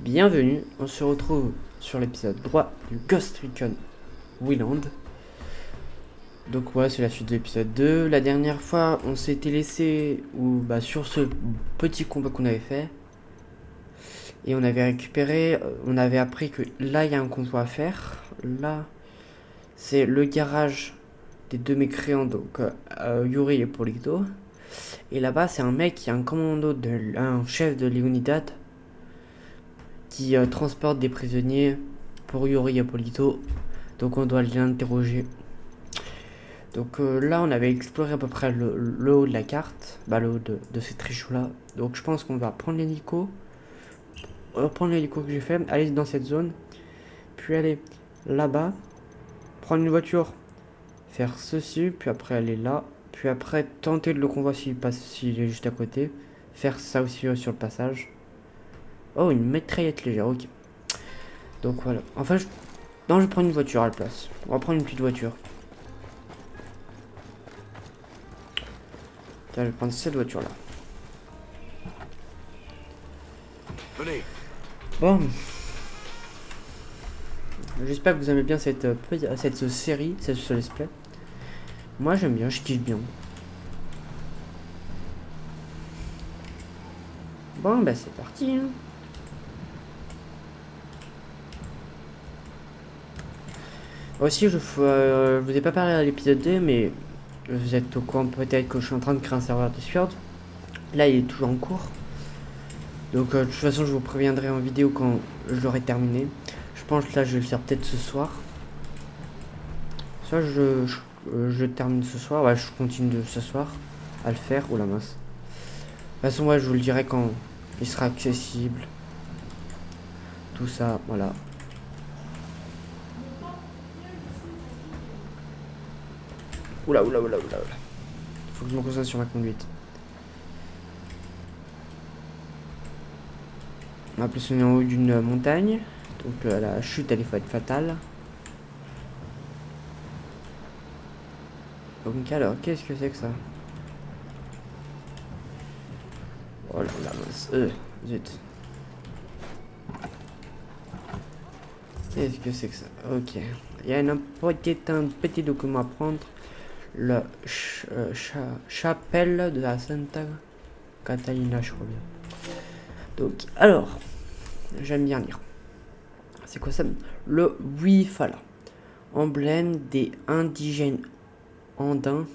bienvenue, on se retrouve sur l'épisode droit du Ghost Recon Wayland. Donc ouais, c'est la suite de l'épisode 2. La dernière fois, on s'était laissé sur ce petit combat qu'on avait fait. Et on avait récupéré, on avait appris que là, il y a un convoi à faire. Là, c'est le garage des deux mécréants, donc Yuri et Polito. Et là-bas, c'est un mec qui est un commando, un chef de l'Unidad qui transporte des prisonniers pour Yuri et Polito. Donc on doit l'interroger. Donc là, on avait exploré à peu près le haut de la carte, le haut de ces trichots-là. Donc je pense qu'on va prendre l'hélico. On va prendre l'hélico que j'ai fait, aller dans cette zone, puis aller là-bas, prendre une voiture, faire ceci, puis après aller là, puis après tenter de le convoi s'il est juste à côté, faire ça aussi sur le passage. Oh, une mitraillette légère, ok. Donc voilà. Enfin, non, je vais prendre une voiture à la place. On va prendre une petite voiture. Tiens, je vais prendre cette voiture-là. Venez. Bon. J'espère que vous aimez bien cette série, ce let's play. Moi, j'aime bien, je kiffe bien. Bon, bah c'est parti. Hein. Aussi, je vous ai pas parlé à l'épisode 2, mais vous êtes au courant peut-être que je suis en train de créer un serveur Discord. Là, il est toujours en cours. Donc, de toute façon, je vous préviendrai en vidéo quand je l'aurai terminé. Je pense que là, je vais le faire peut-être ce soir. Soit je termine ce soir. Ouais, je continue ce soir à le faire. Oh la mince. De toute façon, ouais, je vous le dirai quand il sera accessible. Tout ça, voilà. Oula. Faut que je me concentre sur ma conduite. En plus, on est en haut d'une montagne. Donc la chute, elle est fatale. Donc alors, qu'est-ce que c'est que ça? Oh là là, mince. Zut. Qu'est-ce que c'est que ça? Ok. Il y a un petit document à prendre. La chapelle de la Santa Catalina, je crois bien. Donc, alors, j'aime bien lire. C'est quoi ça? Le Wifala. Emblème des indigènes andins.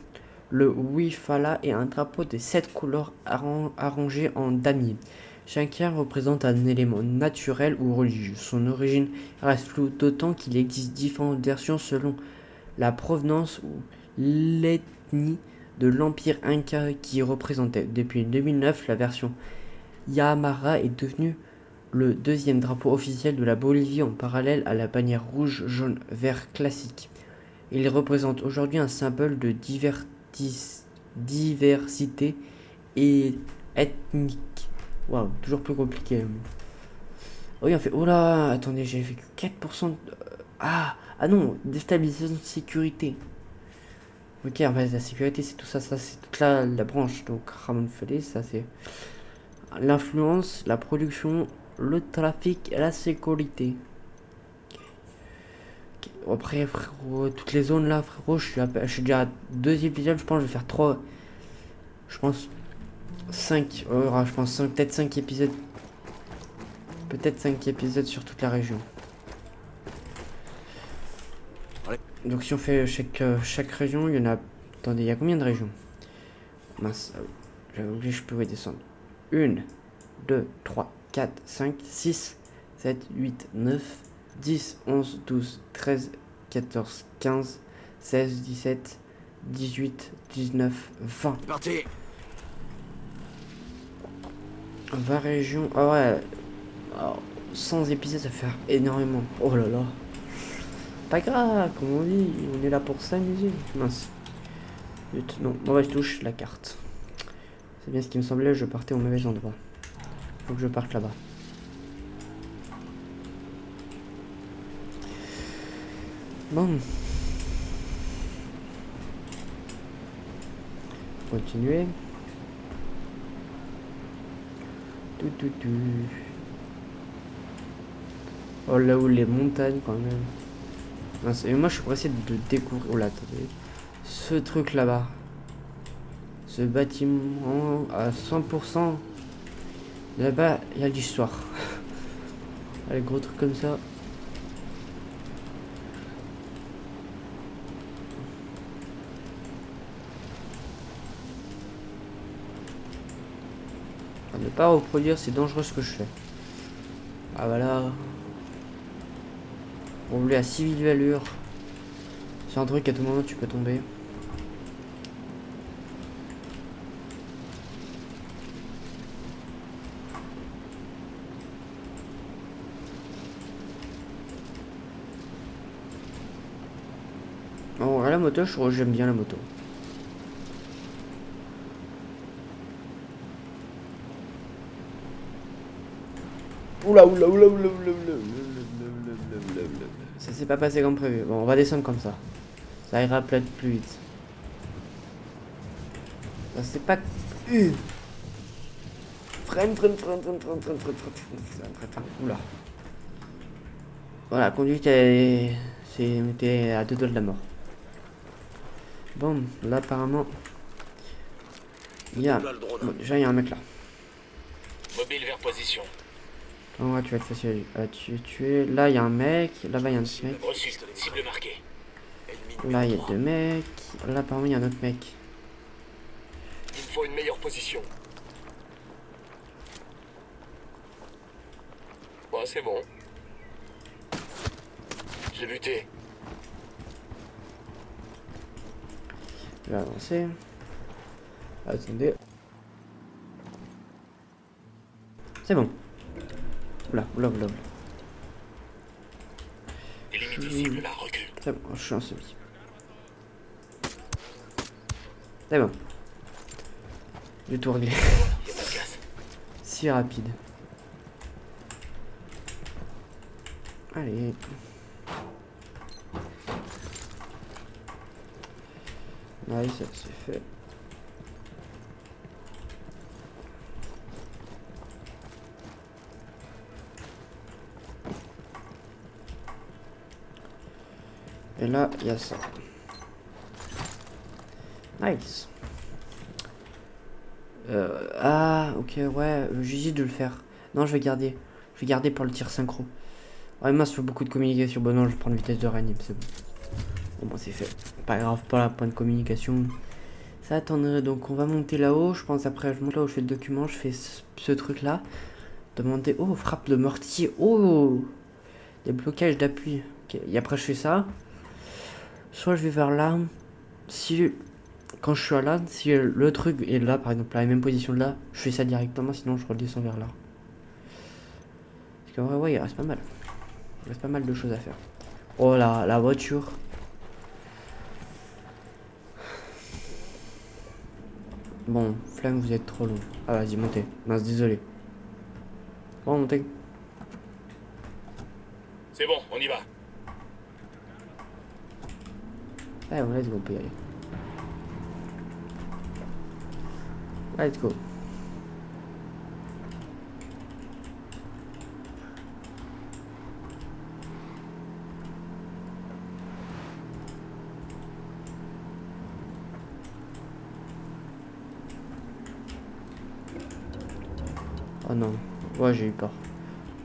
Le Wifala est un drapeau de 7 couleurs arrangées en damier. Chacun représente un élément naturel ou religieux. Son origine reste floue, d'autant qu'il existe différentes versions selon la provenance ou l'ethnie de l'empire Inca qui représentait. Depuis 2009, la version Yamara est devenue le deuxième drapeau officiel de la Bolivie en parallèle à la bannière rouge, jaune, vert classique. Il représente aujourd'hui un symbole de diversité et ethnique. Waouh, toujours plus compliqué. Oui, on fait. Oh là, attendez, j'ai fait que 4% de. Ah non, déstabilisation de sécurité. Ok, en fait, la sécurité, c'est tout ça, c'est toute la branche. Donc, Ramon Fallé, ça c'est l'influence, la production, le trafic et la sécurité. Okay. Après, frérot, toutes les zones là, frérot, je suis déjà à 2 épisodes, je pense que je vais faire 3. Je pense 5. Je pense peut-être 5 épisodes. Peut-être 5 épisodes sur toute la région. Donc si on fait chaque région, il y en a... Attendez, il y a combien de régions? Mince, j'avais oublié, je pouvais descendre. 1, 2, 3, 4, 5, 6, 7, 8, 9, 10, 11, 12, 13, 14, 15, 16, 17, 18, 19, 20. Parti. 20 régions. Ah ouais. Alors, 100 épisodes, ça fait énormément. Oh là là. Pas grave, comme on dit, on est là pour s'amuser. Mince. Non, mauvaise touche, la carte. C'est bien ce qui me semblait, je partais au mauvais endroit. Faut que je parte là-bas. Bon. Continuer. Oh là où les montagnes quand même. Mince, et moi je suis pressé de découvrir. Oh là, attendez. Ce truc là-bas. Ce bâtiment à 100%. Là-bas, il y a de l'histoire. Les gros trucs comme ça. À ne pas reproduire, c'est dangereux ce que je fais. Ah voilà. Rouler à 6000 allures. C'est un truc à tout moment tu peux tomber. Bon, la moto, j'aime bien la moto. Oula, oula, oula, oula, oula, oula, oula. Ça s'est pas passé comme prévu. Bon, on va descendre comme ça. Ça ira peut-être plus vite. Ça c'est pas... Freine, freine, freine, freine, freine, freine, freine, freine, freine, freine. Oula. Voilà, conduite, c'était à deux doigts de la mort. Bon, là apparemment, il y a... Bon, déjà il y a un mec là. Mobile vers position. En vrai, tu vas être facile à tuer. Là il y a un mec, là-bas il y a un autre mec. Reçu. Cible marquée. Là il y a deux mecs. Là apparemment il y a un autre mec. Il me faut une meilleure position. Bon, c'est bon. J'ai buté. Je vais avancer. Attendez. C'est bon. Oula, oula, oula, oula. Limite cible là, recule. C'est bon, je suis en semi. C'est bon. J'ai tout réglé. Y'a pas de casse. Si rapide. Allez. Nice, ça c'est fait. Et là, il y a ça. Nice. Ah, ok, ouais, j'hésite de le faire. Non, je vais garder. Je vais garder pour le tir synchro. Ouais, moi, ça fait beaucoup de communication. Bon, non, je vais prendre vitesse de réanime, c'est bon. Bon, moi, c'est fait. Pas grave, pas la point de communication. Ça attendrait, donc on va monter là-haut. Je pense après, je monte là où je fais le document. Je fais ce truc-là. Demander. Oh, frappe de mortier. Oh, des blocages d'appui. Ok, et après, je fais ça. Soit je vais vers là. Si. Quand je suis à là, si le truc est là, par exemple, à la même position de là, je fais ça directement, sinon je redescends vers là. Parce qu'en vrai, ouais, il reste pas mal. Il reste pas mal de choses à faire. Oh là, la voiture. Bon, Flamme, vous êtes trop long. Ah, vas-y, montez. Mince, désolé. Bon, montez. C'est bon, on y va. Allez, let's go, on peut y aller. Let's go. Oh non. Ouais, j'ai eu peur.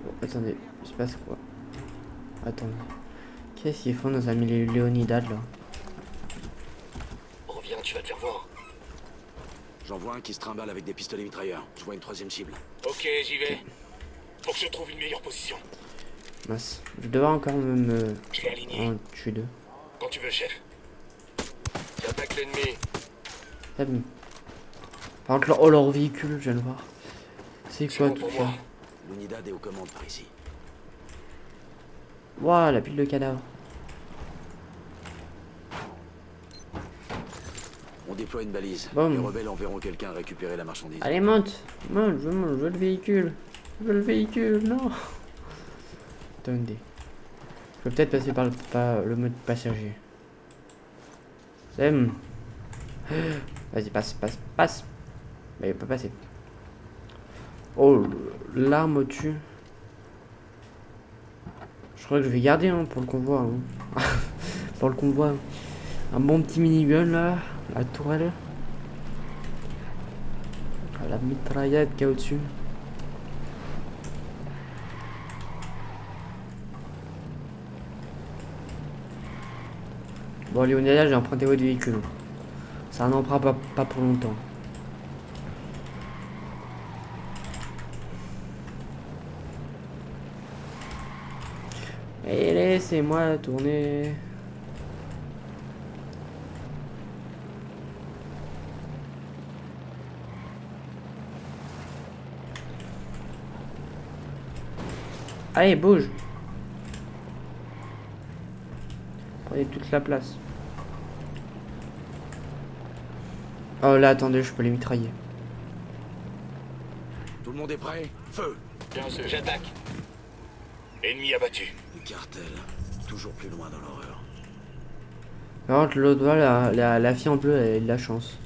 Oh, attendez, il se passe quoi? Attendez. Qu'est-ce qu'ils font nos amis les Léonidades là? Reviens, tu vas te faire voir. J'en vois un qui se trimballe avec des pistolets mitrailleurs. Je vois une troisième cible. Ok, j'y vais. Faut que je trouve une meilleure position. Mince. Je vais devoir encore me Je l'ai aligné. en tuer deux. Quand tu veux, chef. J'attaque l'ennemi. Ah, bon. Par contre, oh, leur véhicule, je viens de voir. C'est C'est quoi bon tout pour ça? moi. L'unidad est aux commandes par ici. Waouh, la pile de cadavres. On déploie une balise. Bon. Les rebelles enverront quelqu'un récupérer la marchandise. Allez, monte. Monte, je veux le véhicule. Je veux le véhicule, non. Attendez. Je peux peut-être passer par le mode passager. Sam. Vas-y, passe, passe, passe. Mais il peut passer. Oh, l'arme au-dessus. Je crois que je vais garder hein, pour le convoi. Hein. Pour le convoi. Un bon petit minigun là. La tourelle. La mitraillette qu'il y a au-dessus. Bon, Léonia, j'ai emprunté votre véhicule. Ça n'en prend pas pour longtemps. Et laissez-moi tourner. Allez, bouge. Prenez toute la place. Oh là, attendez, je peux les mitrailler. Tout le monde est prêt? Feu! Bien sûr, j'attaque. Ennemi abattu. Le cartel, toujours plus loin dans l'horreur. Par contre, l'autre, voilà, la fille en bleu, elle a eu de la chance.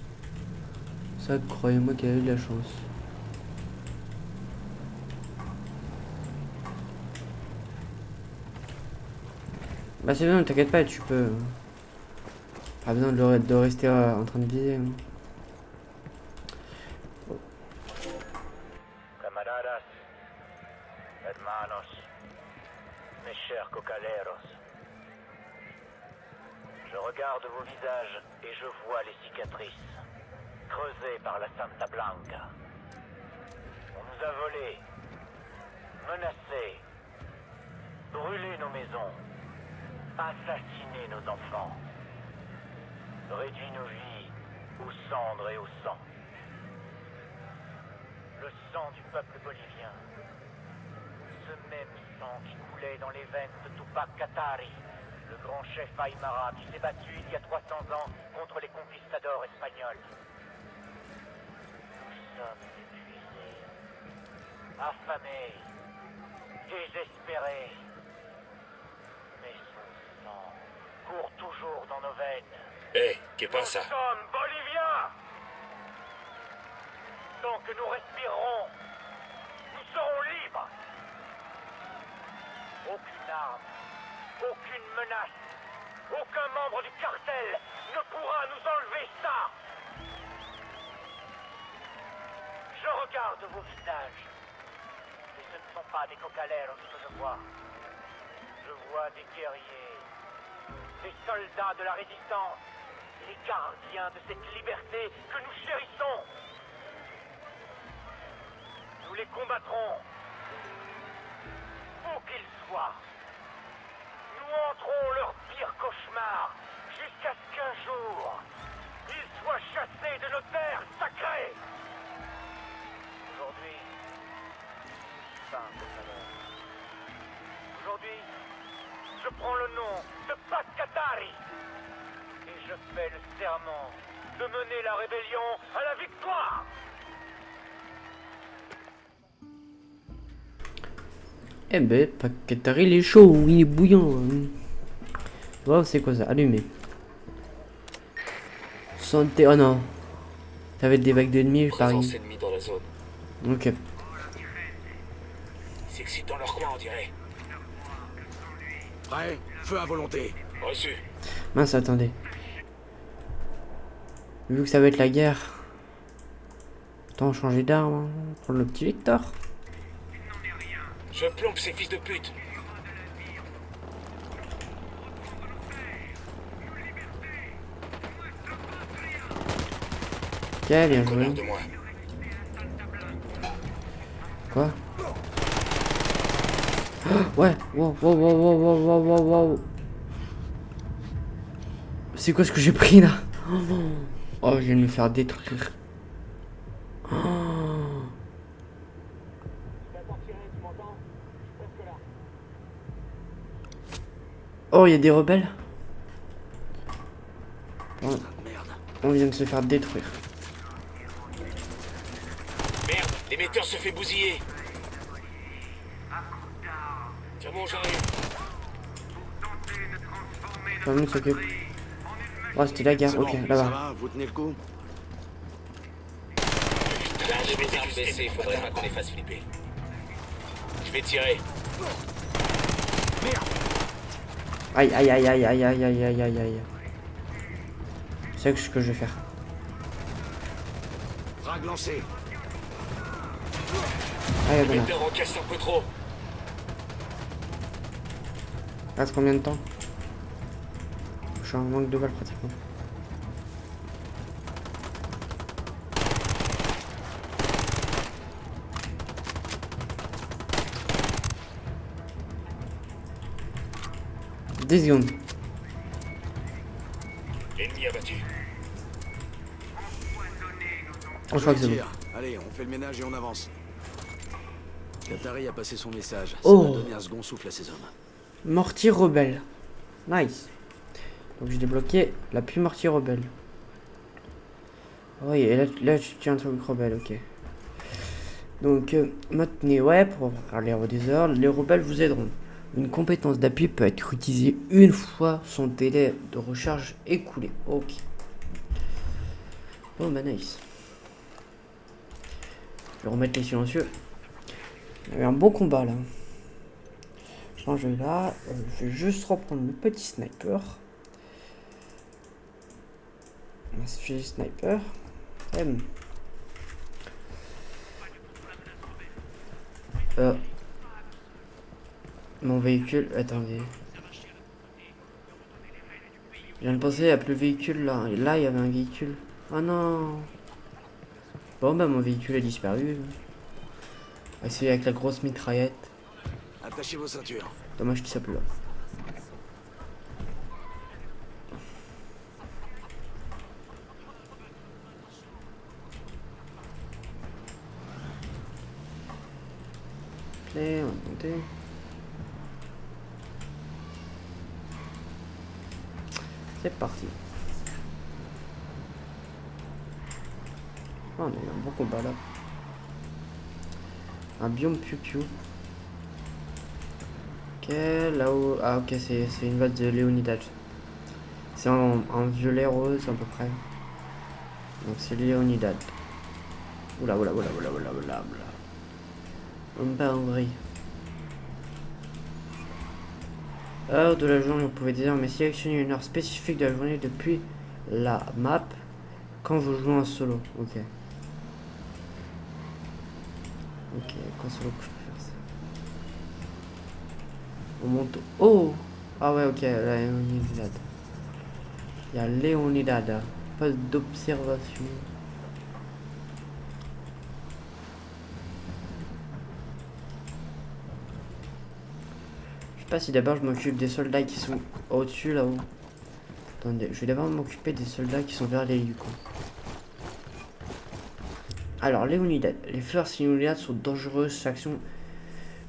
Ça, croyez-moi qu'elle a eu de la chance. Bah c'est bien, t'inquiète pas, tu peux. Pas besoin de rester en train de viser. Hein. Camaradas, hermanos, mes chers cocaleros. Je regarde vos visages et je vois les cicatrices, creusées par la Santa Blanca. On nous a volés, menacés, brûlé nos maisons, assassiné nos enfants, réduit nos vies aux cendres et au sang. Le sang du peuple bolivien, ce même sang qui coulait dans les veines de Tupac Katari, le grand chef Aymara qui s'est battu il y a 300 ans contre les conquistadors espagnols. Nous sommes épuisés, affamés, désespérés. Mais son sang court toujours dans nos veines. Hé, qu'est pas ça? Nous sommes boliviens! Tant que nous respirerons, nous serons libres. Aucune arme, aucune menace, aucun membre du cartel ne pourra nous enlever ça. Je regarde vos visages, et ce ne sont pas des cocaleros que je vois. Je vois des guerriers, des soldats de la résistance, les gardiens de cette liberté que nous chérissons. Nous les combattrons, où qu'ils soient. Nous hanterons leur pire cauchemar, jusqu'à ce qu'un jour, ils soient chassés de nos terres sacrées. Aujourd'hui, je suis pas un cocaleur. Aujourd'hui, je prends le nom de Pat Katari et je fais le serment de mener la rébellion à la victoire. Eh ben, Pakatari, il est chaud, il est bouillant. Wow, c'est quoi ça? Allumé. Santé. Oh non. Ça va être des vagues d'ennemis, Présence pareil. ennemie dans la zone. Ok. C'est excitant leur coin, on dirait. Prêt? Feu à volonté. Reçu. Mince, attendez. Vu que ça va être la guerre. Autant changer d'arme. Hein. Prendre le petit Victor. Je plombe ces fils de pute. Ok, bien joué. Connard de moi. Quoi? Oh, ouais, wow. C'est quoi ce que j'ai pris là? Oh, je viens de me faire détruire. Oh, il y a des rebelles. Putain de merde. On vient de se faire détruire. Merde, l'émetteur se fait bousiller. Tiens bon, j'arrive. Tout le monde s'occupe. Oh, c'était la guerre. C'est Ok, bon, ça là-bas. va? Vous tenez le coup? J'ai mes armes baissées, faudrait pas qu'on les fasse flipper. Je vais tirer. Aïe, aïe, aïe, aïe, aïe, aïe, aïe, aïe, aïe, aïe. C'est ce que je vais faire. Frag lancé. Aïe, Le voilà. vecteur encaisse un peu trop. Reste combien de temps? Je suis en manque de balles pratiquement. Dix secondes. Ennemi abattu. Je crois que c'est bon. Tire. Allez, on fait le ménage et on avance. Qatari a passé son message. Ça Oh. va donner un second souffle à ses hommes. Mortier rebelle. Nice. Donc j'ai débloqué la pluie mortier rebelle. Oui, et là tu tiens un truc rebelle, ok. Donc maintenez, ouais, pour parler à des heures, les rebelles vous aideront. Une compétence d'appui peut être utilisée une fois son délai de recharge écoulé. Ok. Bon bah nice. Je vais remettre les silencieux. Il y avait un bon combat là. Changer là. Je vais juste reprendre le petit sniper. J'ai sniper. M. Mon véhicule. Attendez. Je viens de penser, il n'y a plus le véhicule là. Et là, il y avait un véhicule. Oh non. Bon, bah, mon véhicule a disparu. Ah, celui avec la grosse mitraillette. Attachez vos ceintures. Dommage qu'il soit plus là. Allez, on va monter. C'est parti. Oh, on a eu un bon combat là. Un biome piou-piou. Ok, là-haut. Ah, ok, c'est une base de Léonidas. C'est en violet rose à peu près. Donc c'est Léonidas. Oula, oula, oula, oula, oula, oula, oula. On part en vrille. Heure de la journée, vous pouvez désormais sélectionner une heure spécifique de la journée depuis la map quand vous jouez en solo. Ok. Ok, quand solo que je peux faire ça. On monte. Oh! Ah ouais, ok, là, Léonidas. Il y a Léonidas. Poste d'observation. Je sais pas si d'abord je m'occupe des soldats qui sont au-dessus là-haut. Attendez, je vais d'abord m'occuper des soldats qui sont vers les du coup. Alors, Léonidas. Les First Léonidas sont dangereuses factions.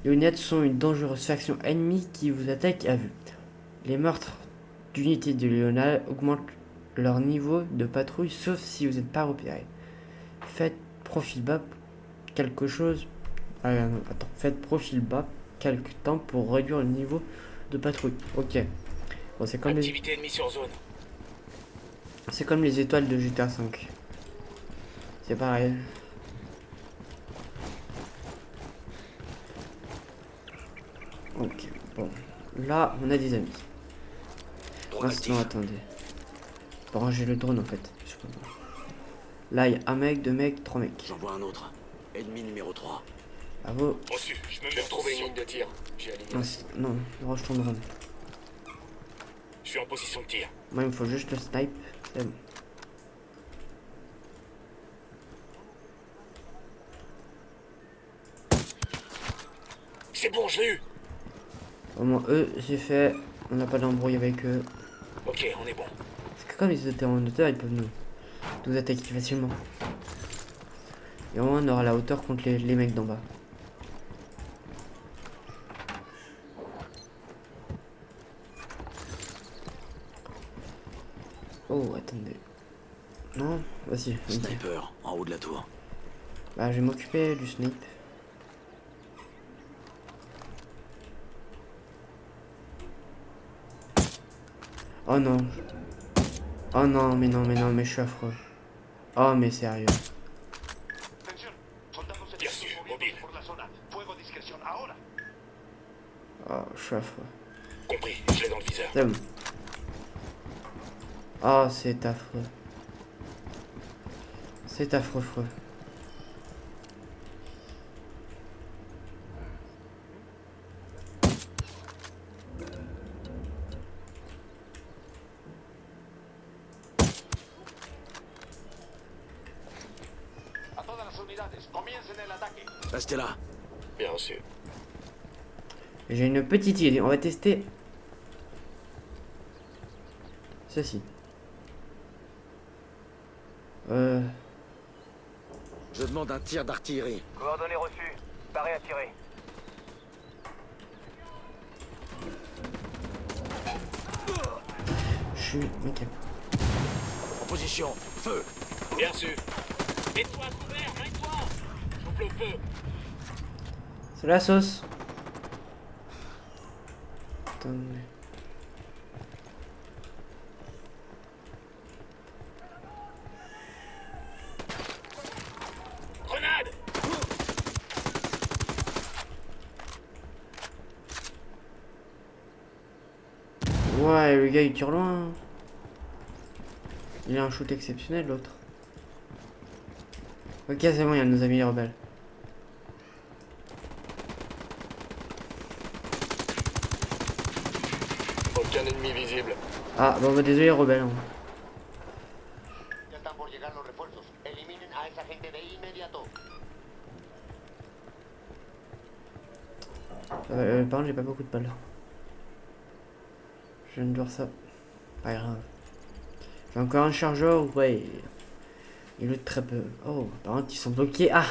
Léonidas sont une dangereuse faction ennemie qui vous attaque à vue. Les meurtres d'unités de Léonidas augmentent leur niveau de patrouille sauf si vous n'êtes pas repéré. Faites profil bas quelque chose. Attends, faites profil bas quelque temps pour réduire le niveau de patrouille. Ok. Bon, c'est comme Activité ennemie sur zone. c'est comme les étoiles de GTA V. C'est pareil. Ok, bon. Là, on a des amis. Drone Maintenant, actif. attendez. Pour ranger le drone en fait. Là, il y a un mec, deux mecs, trois mecs. J'en vois un autre. Ennemi numéro 3. Bravo. Reçu, je me mets en trouver une ligne de tir. J'ai aligné. Non, non, range ton drone. Je suis en position de tir. Moi, il me faut juste le snipe. C'est bon. C'est bon, je l'ai eu. Au moins, eux, c'est fait. On n'a pas d'embrouille avec eux. Ok, on est bon. Parce que comme ils étaient en hauteur, ils peuvent nous attaquer facilement. Et au moins, on aura la hauteur contre les mecs d'en bas. Oh, attendez. Non, vas-y. vas-y. Sniper, en haut de la tour. Bah, je vais m'occuper du snipe. Oh non. Oh non, mais non, mais non, mais je suis affreux. Oh, mais sérieux. Bien sûr, mobile. Oh, je suis affreux. Compris, je l'ai dans le viseur. C'est bon. Oh, c'est affreux. C'est affreux. A todas las unidades, comiencen el ataque. Restez là. Bien reçu. J'ai une petite idée. On va tester ceci. Je demande un tir d'artillerie. Coordonnées reçues. Paré à tirer. Je suis... Ok. En position. Feu. Bien reçu. Mets-toi à couvert, mets-toi. Souffle au feu. C'est la sauce. Attendez. Grenade. Ouais, le gars il tire loin. Il a un shoot exceptionnel l'autre. Ok, c'est bon, il y a nos amis rebelles. Aucun ennemi visible. Ah, bon, bah, désolé, rebelles. Hein. Ya están por llegar los refuerzos. Eliminen a esa gente de inmediato. Par contre, j'ai pas beaucoup de balles. Je viens de voir ça. Pas grave. J'ai encore un chargeur, ouais. Il loot très peu. Oh, par contre, ils sont bloqués. Ah!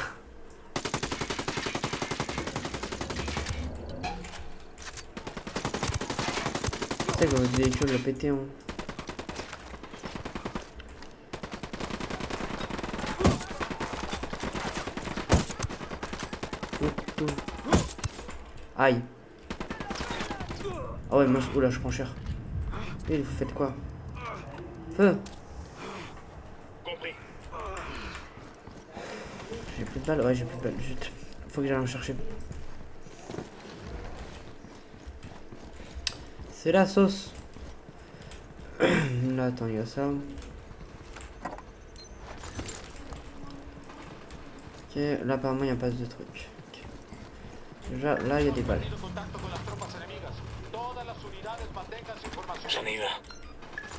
C'est que votre véhicule l'a pété, hein. Aïe. Ah ouais, moi, oula, je prends cher. Et vous faites quoi? Feu! Compris. J'ai plus de balles, ouais, j'ai plus de balles. Zut. Faut que j'aille en chercher. C'est la sauce. Là, attends, il y a ça. Ok, là, apparemment, il n'y a pas de truc. Ok. Déjà, là, il y a des balles. Tenido contacto con las tropas enemigas. Todas las unidades manténganse información. J'en ai eu un.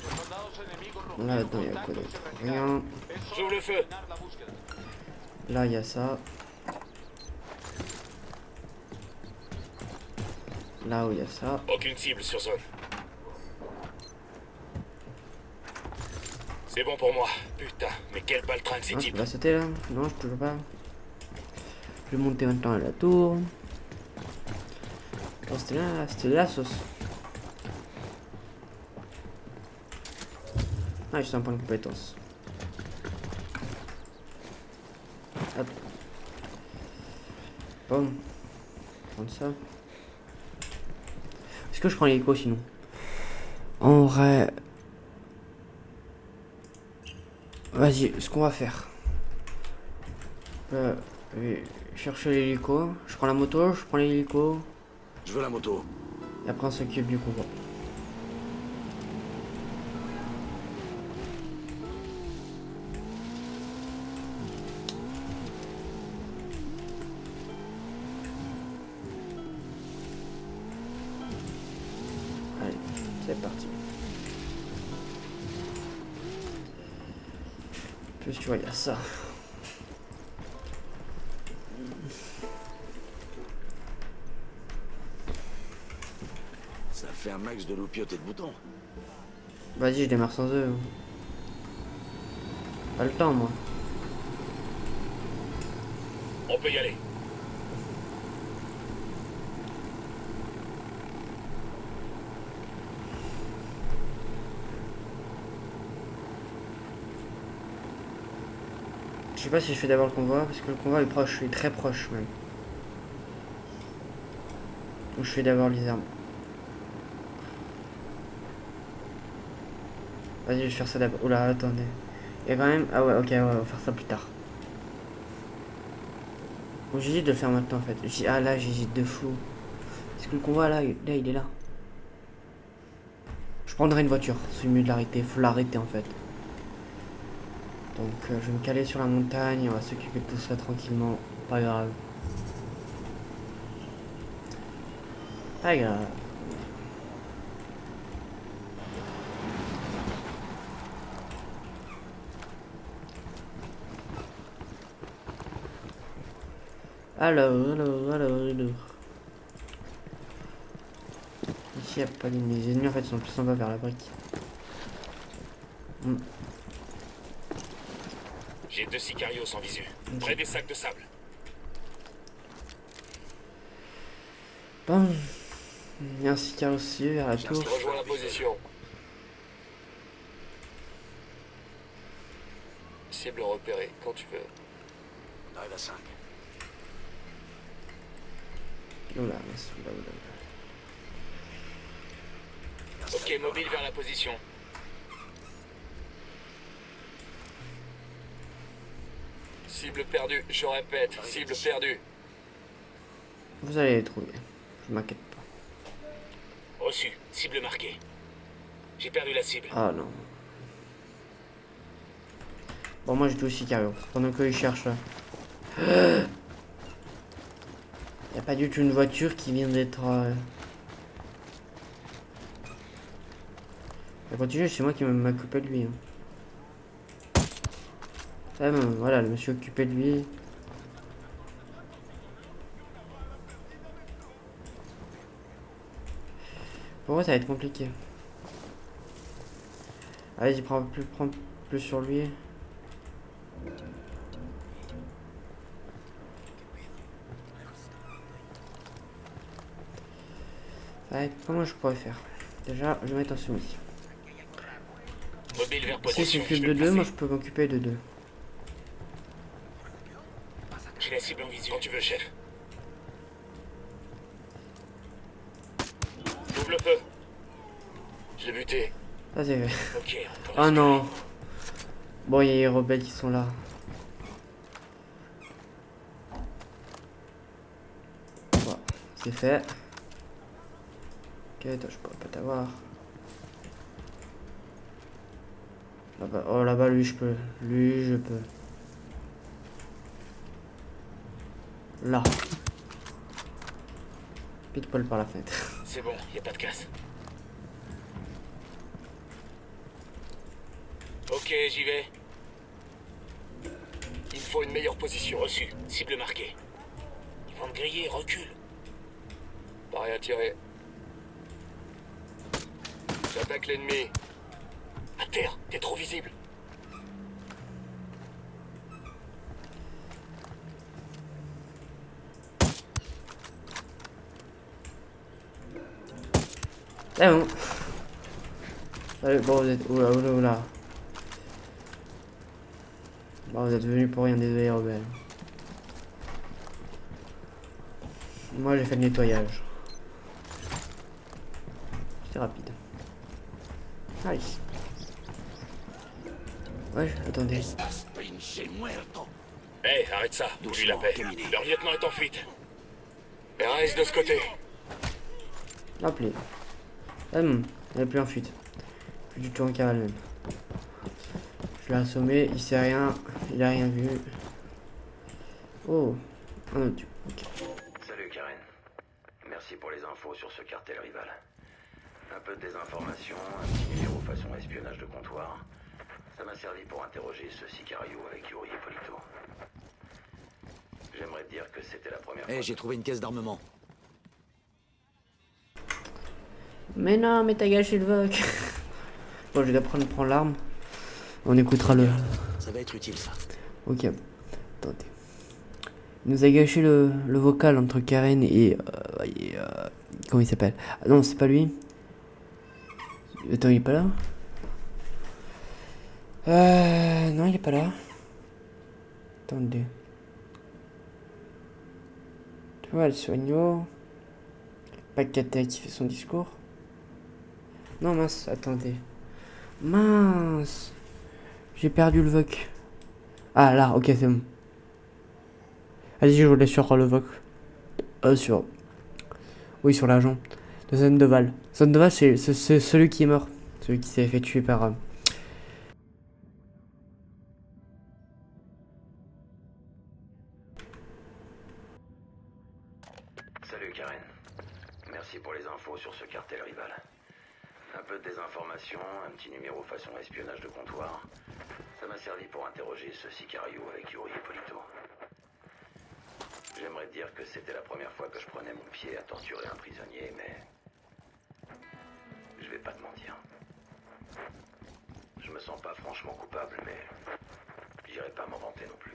Los soldados enemigos Là, rompieron attends, il y a quoi contacto y d'autre? se retiraron. Rien. Es hora de terminar la búsqueda. Là, il y a ça. Là où il y a ça. Aucune cible sur zone. C'est bon pour moi. Putain, mais quel baltringue ces Ah, je types. peux pas sauter là? Non, je peux pas. Je vais monter maintenant à la tour. Oh, c'était la sauce. Ah, j'ai un point de compétence. Hop. Bon. Prendre ça. Est-ce que je prends l'hélico sinon? En vrai. Vas-y, ce qu'on va faire. Je vais chercher l'hélico. Je prends la moto, je prends l'hélico. Je veux la moto. Et après on s'occupe du convoi. Allez, c'est parti. Plus tu vois, il y a ça. Ça fait un max de loupiote et de boutons. Vas-y, je démarre sans eux. Pas le temps, moi. On peut y aller. Je sais pas si je fais d'abord le convoi, parce que le convoi est proche, il est très proche même. Ou je fais d'abord les armes. Vas-y, je vais faire ça d'abord. Oula, attendez. Il y a quand même... Ah ouais, ok, ouais, on va faire ça plus tard. Bon, j'hésite de le faire maintenant en fait. Ah là, j'hésite de fou. Parce que le convoi là, il est là. Je prendrai une voiture. C'est mieux de l'arrêter. Faut l'arrêter en fait. Donc je vais me caler sur la montagne. On va s'occuper de tout ça tranquillement. Pas grave. Pas grave. Alors. Ici, il n'y a pas d'ennemis. Les ennemis, en fait, sont plus en bas vers la brique. J'ai 2 sicarios en visu, près des sacs de sable. Bon. Il y a un sicario aussi vers la tour. Rejoins la position. Cible repérée, quand tu veux. On arrive à 5. Oula. Ok, mobile vers la position. Cible perdue, je répète, cible perdue. Vous allez les trouver. Je m'inquiète pas. Reçu, cible marquée. J'ai perdu la cible. Ah non. Bon, moi j'ai tout le sicario. Pendant qu'ils cherchent là. Y a pas du tout une voiture qui vient d'être. Ça continue, c'est moi qui m'a occupé de lui. Hein. Ah, non, voilà, je me suis occupé de lui. Pour moi, ça va être compliqué. Allez, prends plus sur lui. Ouais, comment je pourrais faire? Déjà, je vais mettre en soumis. Mobile vers Si position. je s'occupe de deux, moi je peux m'occuper de deux. J'ai la cible en visu. Quand tu veux, chef. Ouvre le feu. Je l'ai buté. Ça c'est fait. Ok, on peut Oh respirer. non. Bon, il y a les rebelles qui sont là. Bon, c'est fait. Ok, toi je pourrais pas t'avoir. Là-bas, oh là-bas, lui je peux. Lui je peux. Là. Pile poil par la fenêtre. C'est bon, y a pas de casse. Ok, j'y vais. Il me faut une meilleure position. Reçu. Cible marquée. Ils vont me griller, recule. Pas rien à tirer. J'attaque l'ennemi. À terre, t'es trop visible. C'est bon. Allez, bon, vous êtes. Oula. Bon, vous êtes venus pour rien, désolé, rebelles. Moi, j'ai fait le nettoyage. C'était rapide. Allez. Ouais, attendez. Hé, arrête ça. Douche la paix. Leur lieutenant est en fuite. RS de ce côté. Appelez. Ah non, il n'est plus en fuite. Plus du tout en cavale même. Je l'ai assommé, il sait rien, il a rien vu. Oh, un autre. Ok. Salut Karen. Merci pour les infos sur ce cartel rival. Un peu de désinformation, un petit numéro façon espionnage de comptoir. Ça m'a servi pour interroger ce sicario avec Yuri et Polito. J'aimerais te dire que c'était la première fois. J'ai trouvé une caisse d'armement. Mais non, mais t'as gâché le voc. Bon, je vais prendre l'arme. On écoutera le. Ça va être utile ça. Ok. Attendez. Il nous a gâché le vocal entre Karen et comment il s'appelle? Ah non, c'est pas lui. Attends, il est pas là? Non, il est pas là. Attendez. Tu vois, le soigno. Pacata qui fait son discours. Non, mince, attendez. Mince. J'ai perdu le voc. Ah, là, ok, c'est bon. Allez, je vous laisse sur le voc. Sur. Oui, sur l'agent de Sandoval. Sandoval, c'est celui qui est mort. Celui qui s'est fait tuer par... Salut Karen. Merci pour les infos sur ce cartel rival. Un peu de désinformation, un petit numéro façon espionnage de comptoir. Ça m'a servi pour interroger ce sicario avec Yuri Hippolito. J'aimerais te dire que c'était la première fois que je prenais mon pied à torturer un prisonnier, mais... je vais pas te mentir. Je me sens pas franchement coupable, mais... j'irai pas m'en vanter non plus.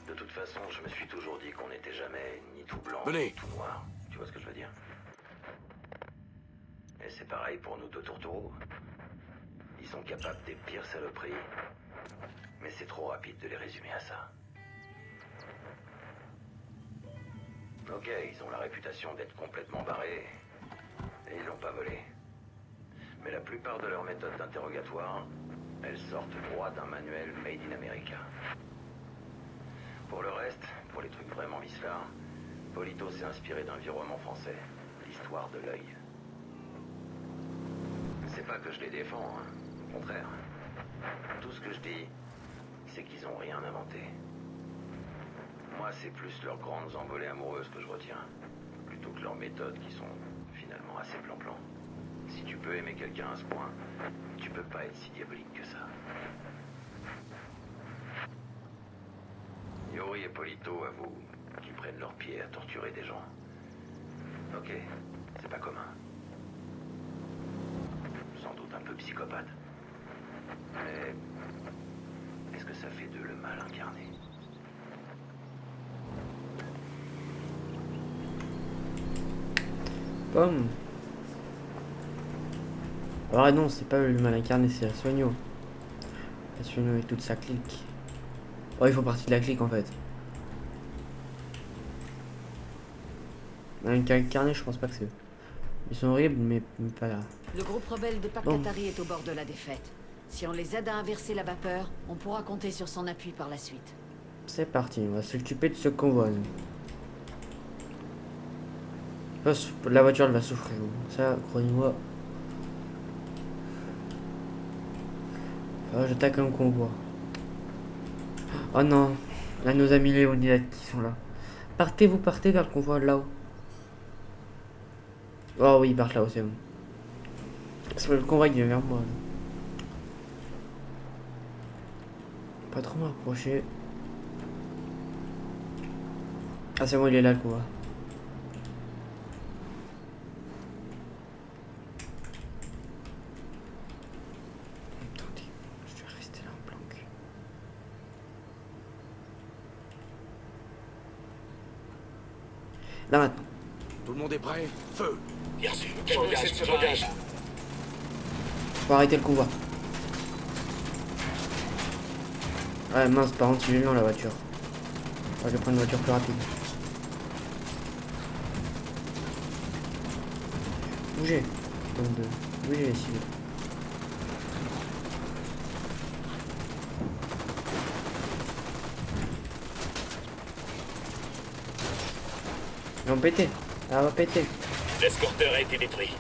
De toute façon, je me suis toujours dit qu'on n'était jamais ni tout blanc, Venez. ni tout noir. Tu vois ce que je veux dire? Et c'est pareil pour nous deux tourtereaux. Ils sont capables des pires saloperies, mais c'est trop rapide de les résumer à ça. Ok, ils ont la réputation d'être complètement barrés, et ils l'ont pas volé. Mais la plupart de leurs méthodes d'interrogatoire, elles sortent droit d'un manuel Made in America. Pour le reste, pour les trucs vraiment vicelards, Polito s'est inspiré d'un vieux roman français, l'histoire de l'œil. C'est pas que je les défends, hein. Au contraire. Tout ce que je dis, c'est qu'ils ont rien inventé. Moi, c'est plus leurs grandes envolées amoureuses que je retiens, plutôt que leurs méthodes qui sont finalement assez plan-plan. Si tu peux aimer quelqu'un à ce point, tu peux pas être si diabolique que ça. Yuri et Polito avouent qu'ils prennent leurs pieds à torturer des gens. Ok, c'est pas commun. Sans doute un peu psychopathe. Mais est-ce que ça fait d'eux le mal incarné? Pomme. Ah non, c'est pas le mal incarné, c'est la Soigno. La Soigno et toute sa clique. Oh, ils font partie de la clique en fait. Un incarné, je pense pas que c'est eux. Ils sont horribles, mais pas là. Le groupe rebelle de Pakatari est au bord de la défaite. Si on les aide à inverser la vapeur, on pourra compter sur son appui par la suite. C'est parti, on va s'occuper de ce convoi. La voiture elle va souffrir, ça, croyez-moi. Ah, j'attaque un convoi. Oh non, là nos amis Léonidas qui sont là. Partez, vous partez vers le convoi là-haut. Oh oui, ils partent là-haut, c'est bon. C'est le convoi qui vient vers moi. Pas trop m'approcher. Ah c'est bon, il est là le convoi. Attendez, je vais rester là en planque. Là maintenant. Tout le monde est prêt? Feu! Bien sûr, se engage. Faut arrêter le convoi. Ouais mince, par contre il est lent la voiture. Je vais prendre une voiture plus rapide. Bougez. Bougez les civils. Ils vont péter. Ça va péter. L'escorteur a été détruit.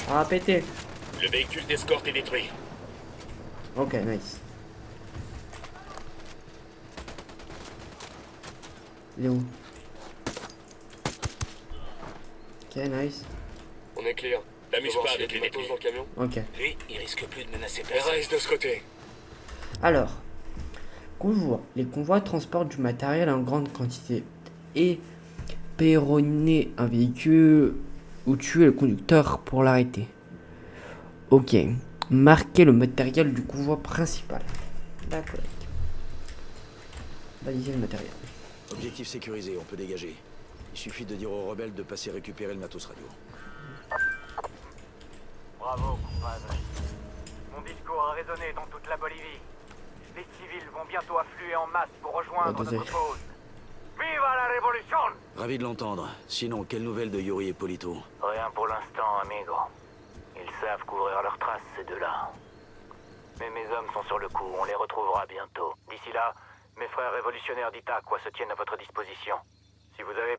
Ça va péter. Le véhicule d'escorte est détruit. Ok, nice. Il est où? Ok, nice. On est clear. T'amuses pas avec les matos dans le camion? Ok. Lui, il risque plus de menacer personne. Reste de ce côté. Alors, convoi. Les convois transportent du matériel en grande quantité et péronner un véhicule ou tuer le conducteur pour l'arrêter. Ok. Marquer le matériel du convoi principal. D'accord. Baliser le matériel. Objectif sécurisé, on peut dégager. Il suffit de dire aux rebelles de passer récupérer le matos radio. Bravo, compadre. Mon discours a résonné dans toute la Bolivie. Les civils vont bientôt affluer en masse pour rejoindre notre cause. Viva la révolution! Ravi de l'entendre. Sinon, quelle nouvelle de Yuri et Polito? Rien pour l'instant, amigo. Ils savent couvrir leurs traces, ces deux-là. Mais mes hommes sont sur le coup, on les retrouvera bientôt. D'ici là, mes frères révolutionnaires d'Itaqua se tiennent à votre disposition. Si vous avez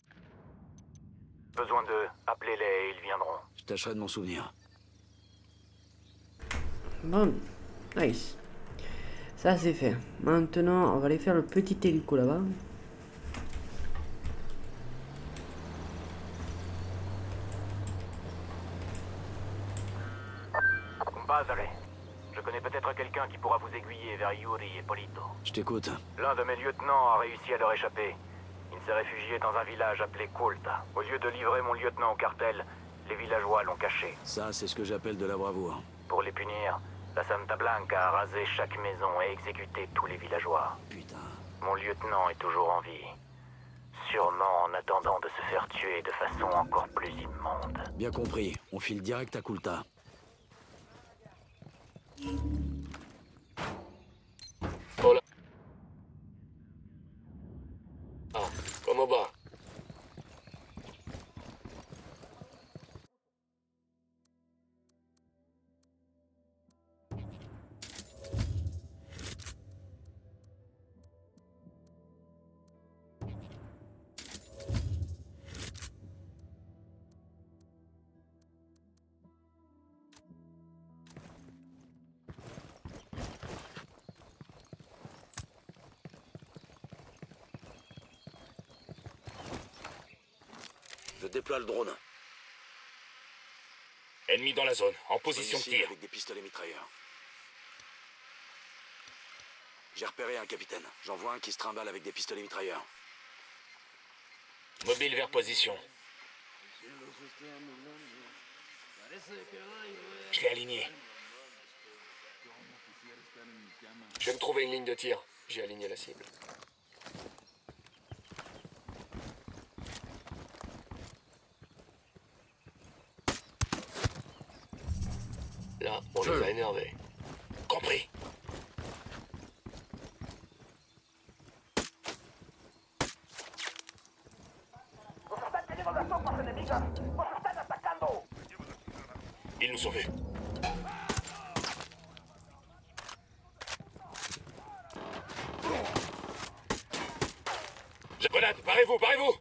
besoin d'eux, appelez-les et ils viendront. Je tâcherai de m'en souvenir. Bon, nice. Ça c'est fait. Maintenant, on va aller faire le petit hélico là-bas. Compadre, je connais peut-être quelqu'un qui pourra vous aiguiller vers Yuri et Polito. Je t'écoute. L'un de mes lieutenants a réussi à leur échapper. Il s'est réfugié dans un village appelé Kulta. Au lieu de livrer mon lieutenant au cartel, les villageois l'ont caché. Ça, c'est ce que j'appelle de la bravoure. Pour les punir, la Santa Blanca a rasé chaque maison et exécuté tous les villageois. Putain. Mon lieutenant est toujours en vie. Sûrement en attendant de se faire tuer de façon encore plus immonde. Bien compris. On file direct à Kulta. Oh là. Ah, comment va? Je déploie le drone. Ennemi dans la zone, en position de Ici, tir. avec des pistolets mitrailleurs. J'ai repéré un capitaine. J'en vois un qui se trimballe avec des pistolets mitrailleurs. Mobile vers position. Je l'ai aligné. Je vais me trouver une ligne de tir. J'ai aligné la cible. Là, on les a énervés. Compris. Ils nous ont vus. Grenade, barrez-vous, barrez-vous!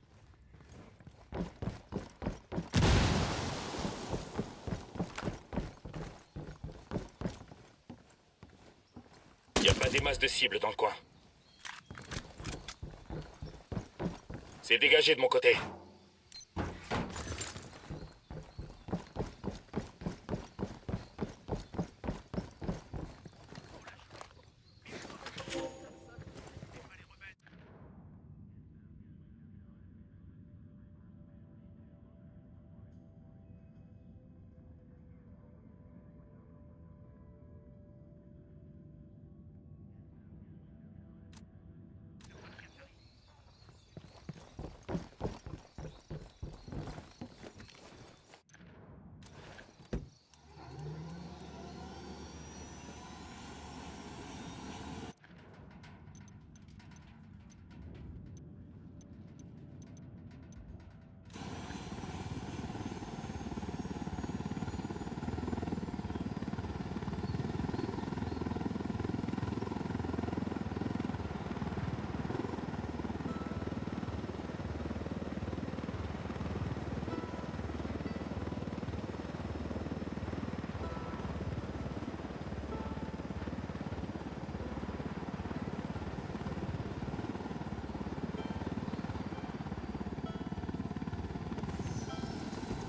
Il n'y a pas des masses de cibles dans le coin. C'est dégagé de mon côté.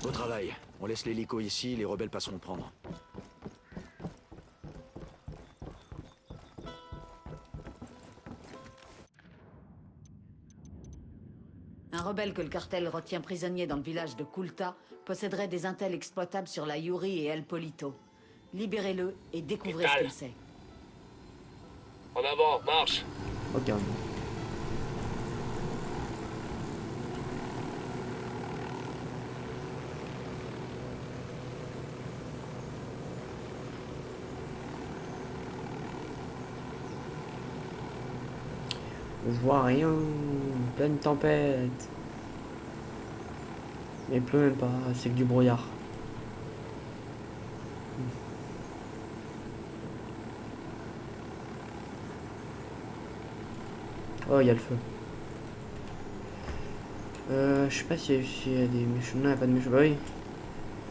Au travail. On laisse l'hélico ici, les rebelles passeront le prendre. Un rebelle que le cartel retient prisonnier dans le village de Kulta posséderait des intels exploitables sur la Yuri et El Polito. Libérez-le et découvrez ce qu'il sait. En avant, marche! Ok. Je vois rien, pleine tempête. Mais il pleut même pas, c'est que du brouillard. Oh, il y a le feu. Je sais pas s'il y a des méchants. Non, il n'y a pas de méchants. Bah oui.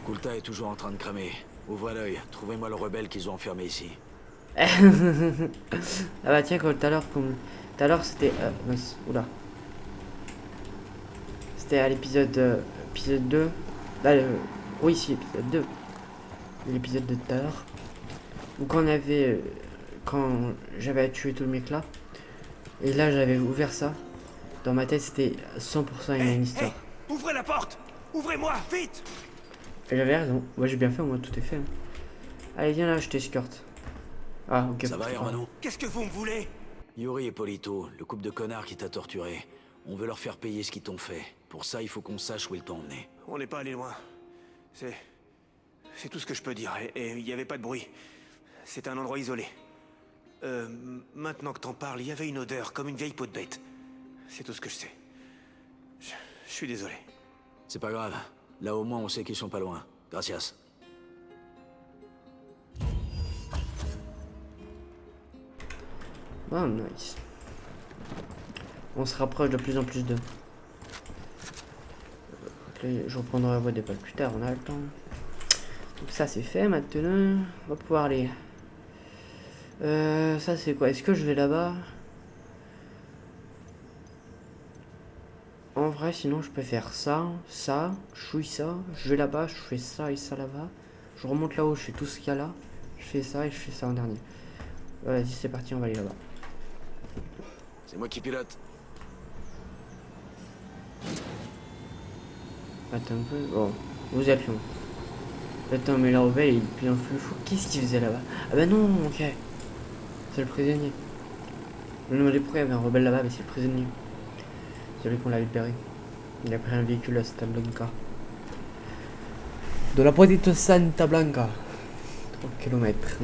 Kulta est toujours en train de cramer. Ouvrez l'œil, trouvez-moi le rebelle qu'ils ont enfermé ici. Ah bah tiens, tout à l'heure c'était... mince, oula. C'était à l'épisode épisode 2. Là, oui, si, épisode 2. L'épisode de tout à l'heure. Où quand j'avais tué tout le mec là. Et là, j'avais ouvert ça. Dans ma tête, c'était 100% une histoire. Ouvrez la porte! Ouvrez-moi, vite! Et j'avais raison. Moi, j'ai bien fait, moi, tout est fait. Hein. Allez, viens là, je t'escorte. Ah, ok. Ça va, Hermano? Qu'est-ce que vous me voulez? Yuri et Polito, le couple de connards qui t'a torturé. On veut leur faire payer ce qu'ils t'ont fait. Pour ça, il faut qu'on sache où ils t'ont emmené. On n'est pas allé loin. C'est tout ce que je peux dire. Et il n'y avait pas de bruit. C'est un endroit isolé. Maintenant que t'en parles, il y avait une odeur comme une vieille peau de bête. C'est tout ce que je sais. Je suis désolé. C'est pas grave. Là, au moins, on sait qu'ils sont pas loin. Gracias. Oh, nice. On se rapproche de plus en plus d'eux. Je reprendrai la voie des pas plus tard, on a le temps. Donc ça c'est fait maintenant. On va pouvoir aller. Ça c'est quoi? Est-ce que je vais là-bas? En vrai, sinon je peux faire ça, je fouille ça, je vais là-bas, je fais ça et ça là-bas. Je remonte là-haut, je fais tout ce qu'il y a là. Je fais ça et je fais ça en dernier. Vas-y, c'est parti, on va aller là-bas. C'est moi qui pilote. Attends un peu. Bon, vous êtes long. Attends, mais le rebelle, il est bien plus fou. Qu'est-ce qu'il faisait là-bas? Ah bah non, ok. C'est le prisonnier. Je me demandais pourquoi il y avait un rebelle là-bas, mais c'est le prisonnier. C'est lui qu'on l'a libéré. Il a pris un véhicule à Santa Blanca. De la petite Santa Blanca. 3 kilomètres.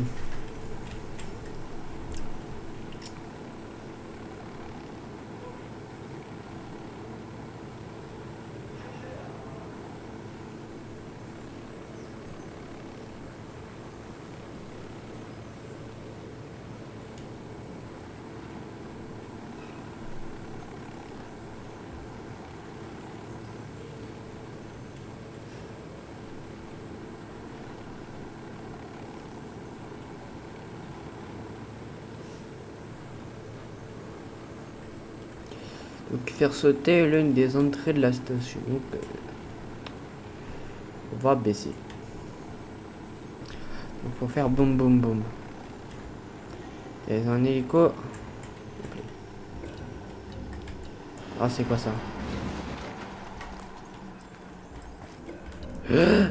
Donc faire sauter l'une des entrées de la station. Donc, on va baisser. Donc faut faire boum boum boum. Et un hélico. Ah c'est quoi ça?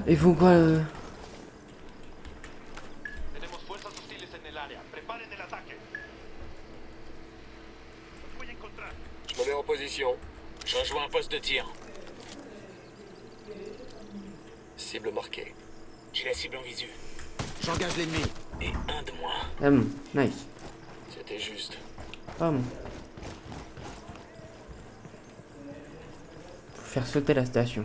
Il faut quoi Tenemos fuerzas hostiles en el área. Preparen el ataque. Voy a encontrar. Je me mets en position. Je rejoins un poste de tir. Cible marquée. J'ai la cible en visu. J'engage l'ennemi. Et un de moins. Nice. C'était juste. Faut faire sauter la station.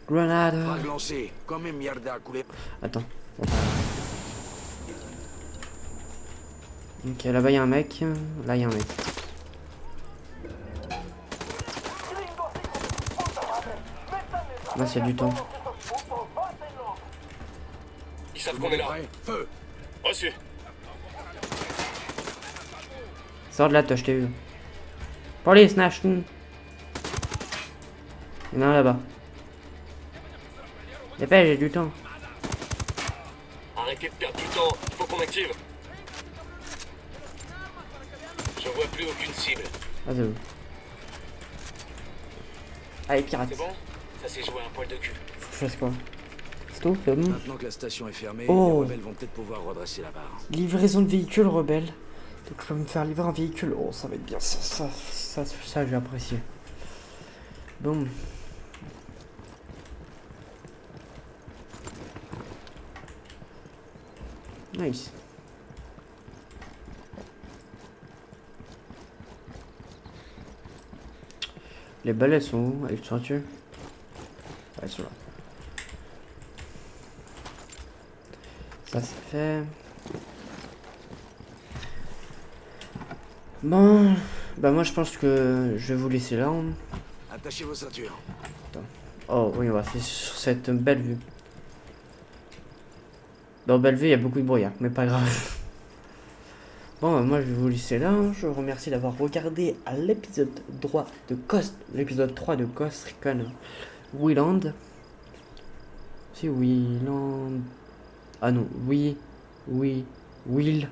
Grenade. Frag lancé. Comme une mierda à couler. Attends. Ok, là-bas il y a un mec. Là il y a un mec. Là s'il y a du temps. Ils savent qu'on est là. Feu. Reçu. Sors de là, toi, je t'ai vu. Police, Nashton. Il y en a un là-bas. Dépêche, j'ai du temps. Arrêtez de perdre du temps. Il faut qu'on active. Je vois plus aucune cible. Ah, c'est bon. Allez, pirate. C'est bon? Ça s'est joué un poil de cul. Faut que je fasse quoi? C'est tout? C'est bon? Maintenant que la station est fermée, Oh. les rebelles vont peut-être pouvoir redresser la barre. Livraison de véhicule rebelle. Donc je vais me faire livrer un véhicule. Oh, ça va être bien. Ça j'ai apprécié. Bon. Nice. Les balles elles sont où? Elles sont tuées? Elles sont là. Ça c'est fait. Bon, bah moi je pense que je vais vous laisser là. Attachez vos ceintures. Oh oui, on va faire sur cette belle vue. Dans belle vue, il y a beaucoup de brouillard, mais pas grave. Bon, moi je vais vous laisser là. Je vous remercie d'avoir regardé à l'épisode 3 de Ghost Recon Wayland. C'est Wayland. Ah non, Wildan.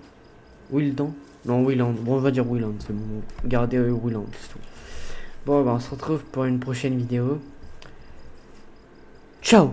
Non, Wayland. Bon, on va dire Wayland, c'est bon. Gardez Wayland, c'est tout. Bon, bah, on se retrouve pour une prochaine vidéo. Ciao!